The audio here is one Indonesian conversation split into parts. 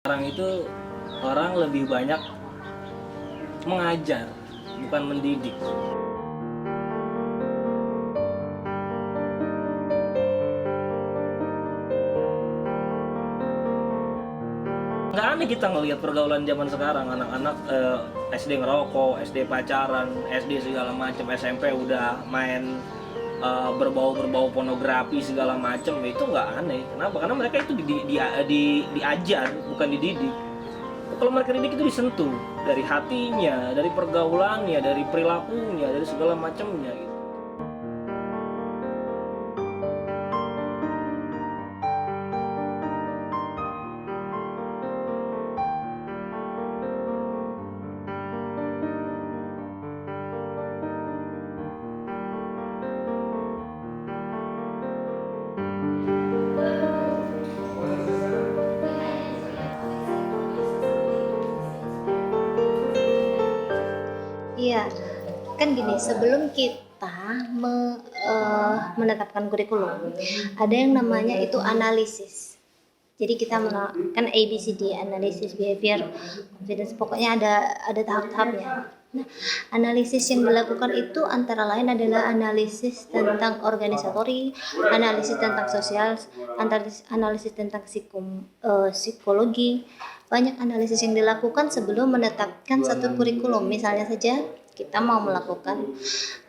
Sekarang itu orang lebih banyak mengajar, bukan mendidik. Nggak aneh kita ngelihat pergaulan zaman sekarang, anak-anak SD ngerokok, SD pacaran, SD segala macam, SMP udah main berbau-berbau pornografi segala macam. Itu nggak aneh. Kenapa? Karena mereka itu diajar, bukan dididik. Kalau mereka didik itu disentuh dari hatinya, dari pergaulannya, dari perilakunya, dari segala macamnya gitu. Iya, kan gini, sebelum kita menetapkan kurikulum, ada yang namanya itu analisis. Jadi kita kan ABCD, analisis, behavior, confidence, pokoknya ada tahap-tahapnya. Nah, analisis yang dilakukan itu antara lain adalah analisis tentang organisatori, analisis tentang sosial, analisis tentang psikologi. Banyak analisis yang dilakukan sebelum menetapkan satu kurikulum. Misalnya saja kita mau melakukan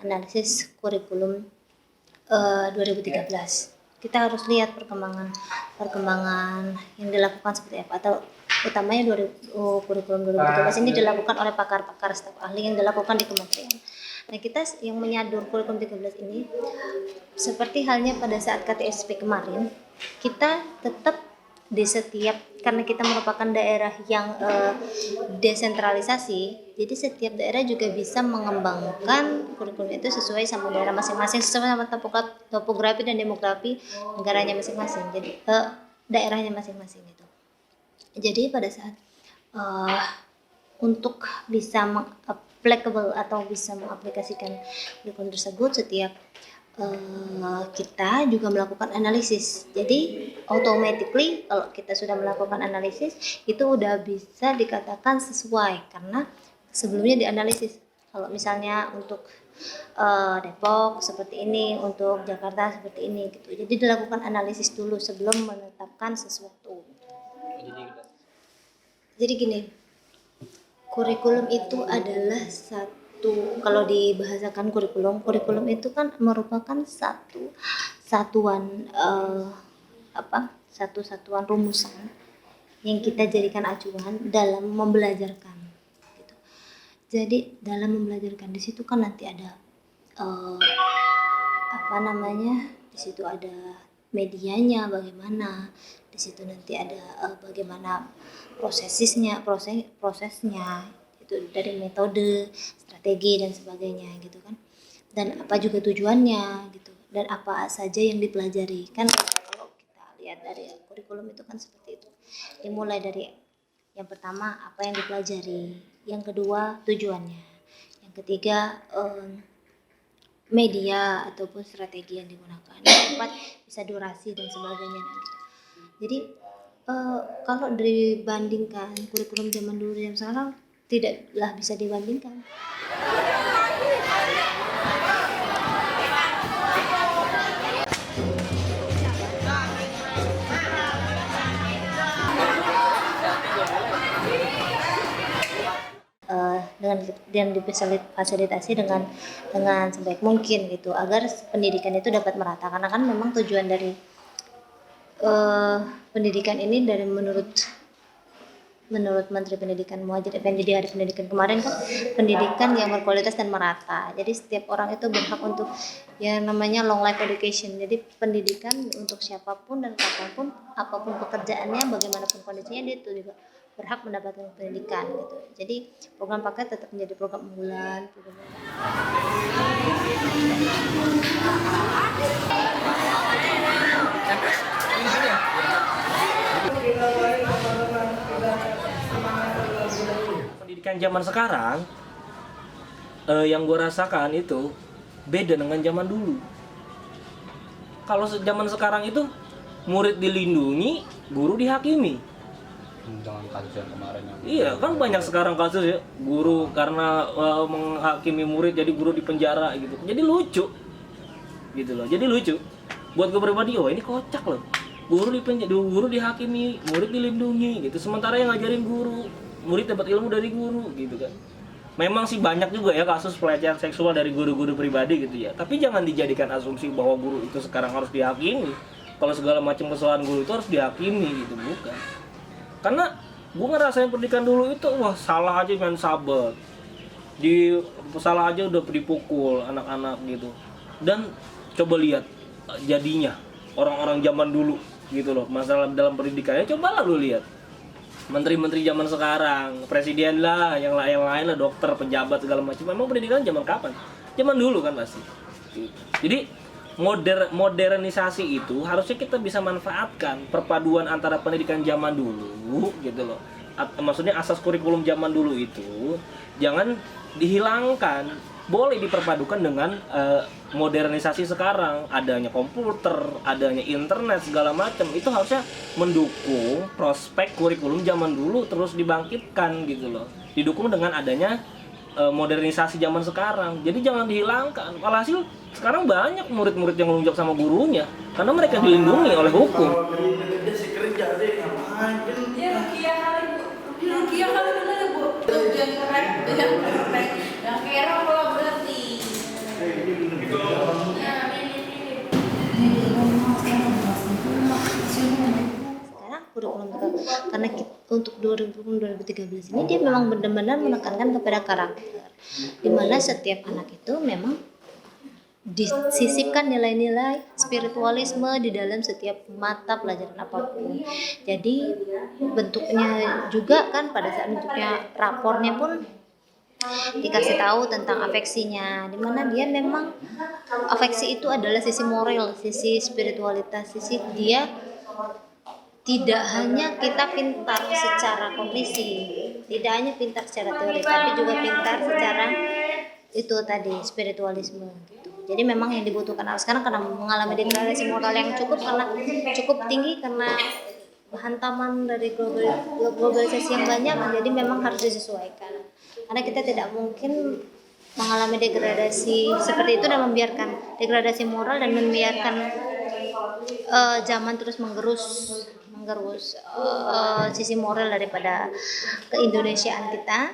analisis kurikulum 2013. Kita harus lihat perkembangan yang dilakukan seperti apa, atau utamanya kurikulum 2013 ini dilakukan oleh pakar-pakar staf ahli yang dilakukan di kementerian. Nah, kita yang menyadur kurikulum 13 ini seperti halnya pada saat KTSP kemarin, kita tetap di setiap, karena kita merupakan daerah yang desentralisasi, jadi setiap daerah juga bisa mengembangkan kurikulum itu sesuai sama daerah masing-masing, sesuai sama topografi dan demografi negaranya masing-masing, jadi daerahnya masing-masing itu. Jadi pada saat untuk bisa applicable atau bisa mengaplikasikan kurikulum tersebut, setiap kita juga melakukan analisis. Jadi automatically kalau kita sudah melakukan analisis itu udah bisa dikatakan sesuai, karena sebelumnya dianalisis. Kalau misalnya untuk Depok seperti ini, untuk Jakarta seperti ini gitu. Jadi dilakukan analisis dulu sebelum menetapkan sesuatu. Jadi gini, kurikulum itu adalah kalau dibahasakan kurikulum itu kan merupakan satuan satuan rumusan yang kita jadikan acuan dalam membelajarkan gitu. Jadi dalam membelajarkan di situ kan nanti ada di situ ada medianya bagaimana, di situ nanti ada bagaimana prosesnya itu dari metode, strategi dan sebagainya gitu kan, dan apa juga tujuannya gitu, dan apa saja yang dipelajari kan. Kalau kita lihat dari kurikulum itu kan seperti itu, dimulai dari yang pertama apa yang dipelajari, yang kedua tujuannya, yang ketiga media ataupun strategi yang digunakan, yang keempat bisa durasi dan sebagainya gitu. Jadi kalau dibandingkan kurikulum zaman dulu dan sekarang, tidaklah bisa dibandingkan. Dan difasilitasi dengan sebaik mungkin gitu, agar pendidikan itu dapat merata, karena kan memang tujuan dari pendidikan ini dari menurut Menteri Pendidikan Muhadjir Effendi di Hari Pendidikan kemarin kan, pendidikan yang berkualitas dan merata. Jadi setiap orang itu berhak untuk yang namanya long life education. Jadi pendidikan untuk siapapun dan kapanpun, apapun pekerjaannya, bagaimanapun kondisinya, dia itu juga berhak mendapatkan pendidikan gitu. Jadi program paket tetap menjadi program unggulan. Pendidikan zaman sekarang yang gue rasakan itu beda dengan zaman dulu. Kalau zaman sekarang itu murid dilindungi, guru dihakimi. dengan kasus yang kemarin yang Iya kan banyak sekarang kasus ya, guru karena menghakimi murid jadi guru di penjara gitu. Jadi lucu gitu loh. Jadi lucu buat gue pribadi, oh ini kocak loh. Guru di penjara, guru dihakimi, murid dilindungi gitu. Sementara yang ngajarin guru, murid dapat ilmu dari guru gitu kan. Memang sih banyak juga ya kasus pelecehan seksual dari guru-guru pribadi gitu ya. Tapi jangan dijadikan asumsi bahwa guru itu sekarang harus dihakimi. Kalau segala macam kesalahan guru itu harus dihakimi gitu, bukan. Karena gue ngerasain pendidikan dulu itu, wah salah aja main sabet. Salah aja udah dipukul anak-anak gitu. Dan coba lihat jadinya orang-orang zaman dulu gitu loh, masalah dalam pendidikannya. Cobalah lu lihat menteri-menteri zaman sekarang, presiden lah, yang lain lah, dokter, pejabat segala macam. Memang pendidikan zaman kapan? Zaman dulu kan pasti. Jadi modernisasi itu harusnya kita bisa manfaatkan perpaduan antara pendidikan zaman dulu gitu loh. Maksudnya asas kurikulum zaman dulu itu jangan dihilangkan, boleh diperpadukan dengan modernisasi sekarang, adanya komputer, adanya internet segala macam. Itu harusnya mendukung prospek kurikulum zaman dulu terus dibangkitkan gitu loh. Didukung dengan adanya modernisasi zaman sekarang. Jadi jangan dihilangkan. Alhasil sekarang banyak murid-murid yang ngelunjak sama gurunya karena mereka dilindungi oleh hukum. Ya Rukia kali bu, Rukia kali bener bu. Yang keren, yang keren kalau berarti. Sekarang kurikulum karena untuk 2013 ini dia memang benar-benar menekankan kepada karakter, dimana setiap anak itu memang disisipkan nilai-nilai spiritualisme di dalam setiap mata pelajaran apapun. Jadi bentuknya juga kan pada saat bentuknya rapornya pun dikasih tahu tentang afeksinya, dimana dia memang afeksi itu adalah sisi moral, sisi spiritualitas, sisi dia tidak hanya kita pintar secara kognisi, tidak hanya pintar secara teori, tapi juga pintar secara itu tadi spiritualisme gitu. Jadi memang yang dibutuhkan anak sekarang karena mengalami degradasi moral yang cukup tinggi karena hantaman dari globalisasi yang banyak, jadi memang harus disesuaikan. Karena kita tidak mungkin mengalami degradasi seperti itu dan membiarkan degradasi moral dan membiarkan zaman terus menggerus sisi moral daripada keindonesiaan kita.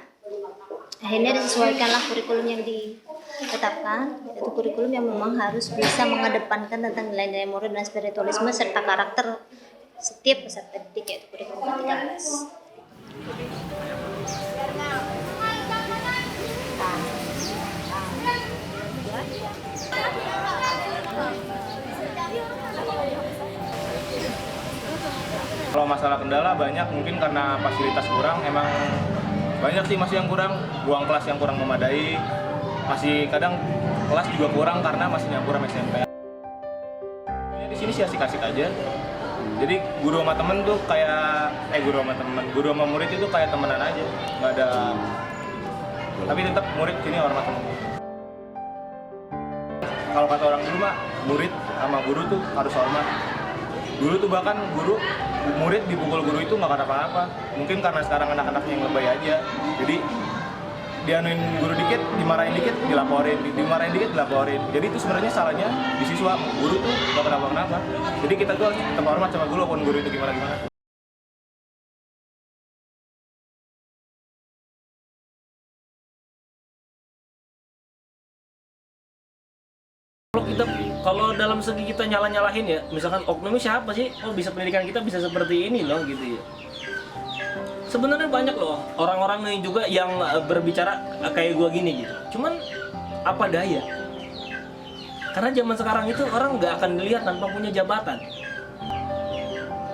Akhirnya disesuaikanlah kurikulum yang ditetapkan, yaitu kurikulum yang memang harus bisa mengedepankan tentang nilai-nilai moral dan spiritualisme serta karakter setiap peserta didik, yaitu kurikulum 13. Kalau masalah kendala banyak, mungkin karena fasilitas kurang, emang banyak sih masih yang kurang, ruang kelas yang kurang memadai, masih kadang kelas juga kurang karena masih nyampur sama SMP. Di sini sih asik-asik aja. Jadi guru sama temen tuh kayak guru sama murid itu kayak temenan aja, nggak ada. Tapi tetap murid sini hormat sama guru. Kalau kata orang dulu mah, murid sama guru tuh harus hormat. Dulu tuh bahkan murid dipukul guru itu nggak kata apa-apa. Mungkin karena sekarang anak-anaknya yang lebay aja. Jadi dianuin guru dikit, dimarahin dikit, dilaporin, dimarahin dikit, dilaporin. Jadi itu sebenarnya salahnya di siswa. Guru tuh nggak kenapa-kenapa. Jadi kita tuh harus tetap hormat sama guru, walaupun guru itu gimana-gimana. Kalau dalam segi kita nyalahin ya, misalkan oknumnya siapa sih? Oh bisa pendidikan kita bisa seperti ini loh gitu ya. Sebenarnya banyak loh orang-orang nih juga yang berbicara kayak gua gini gitu. Cuman apa daya? Karena zaman sekarang itu orang nggak akan dilihat tanpa punya jabatan.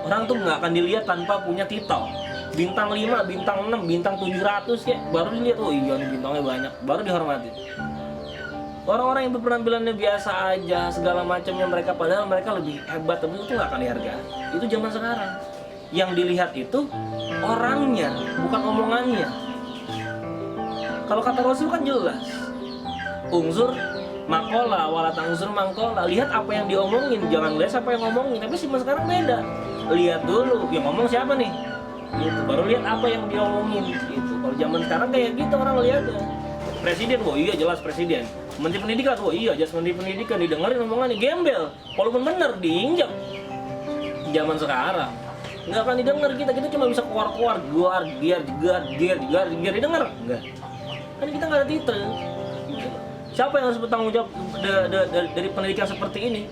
Orang tuh nggak akan dilihat tanpa punya titel. Bintang 5, bintang 6, bintang 700 ya, baru dilihat, oh iya nih bintangnya banyak, baru dihormati. Orang-orang yang berpenampilannya biasa aja, segala macamnya mereka, padahal mereka lebih hebat, tapi itu nggak akan dihargai. Itu zaman sekarang. Yang dilihat itu orangnya, bukan omongannya. Kalau kata Rasul kan jelas. Ungzur makola, walata ungzur mangkola. Lihat apa yang diomongin, jangan lihat siapa yang ngomongin. Tapi zaman sekarang beda. Lihat dulu, yang ngomong siapa nih? gitu. Baru lihat apa yang dia omongin gitu. Kalau zaman sekarang kayak gitu orang lihatnya. Presiden, oh iya jelas presiden. Menteri Pendidikan, oh iya jelas Menteri Pendidikan, didengerin omongannya, gembel. Walaupun benar diinjak. Zaman sekarang nggak akan didengar kita cuma bisa keluar giar didengar enggak. Kan kita nggak ada titel. Siapa yang harus bertanggung jawab dari pendidikan seperti ini?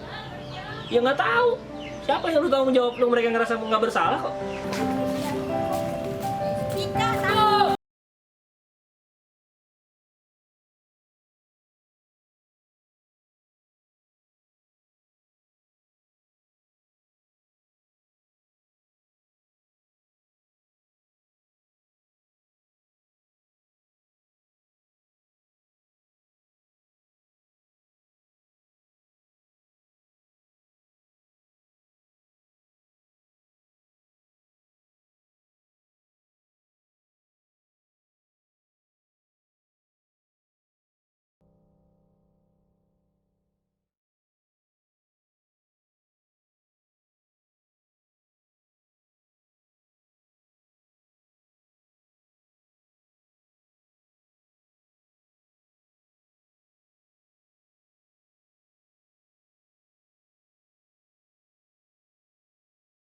Ya nggak tahu. Siapa yang harus tanggung jawab? Mereka ngerasa nggak bersalah kok.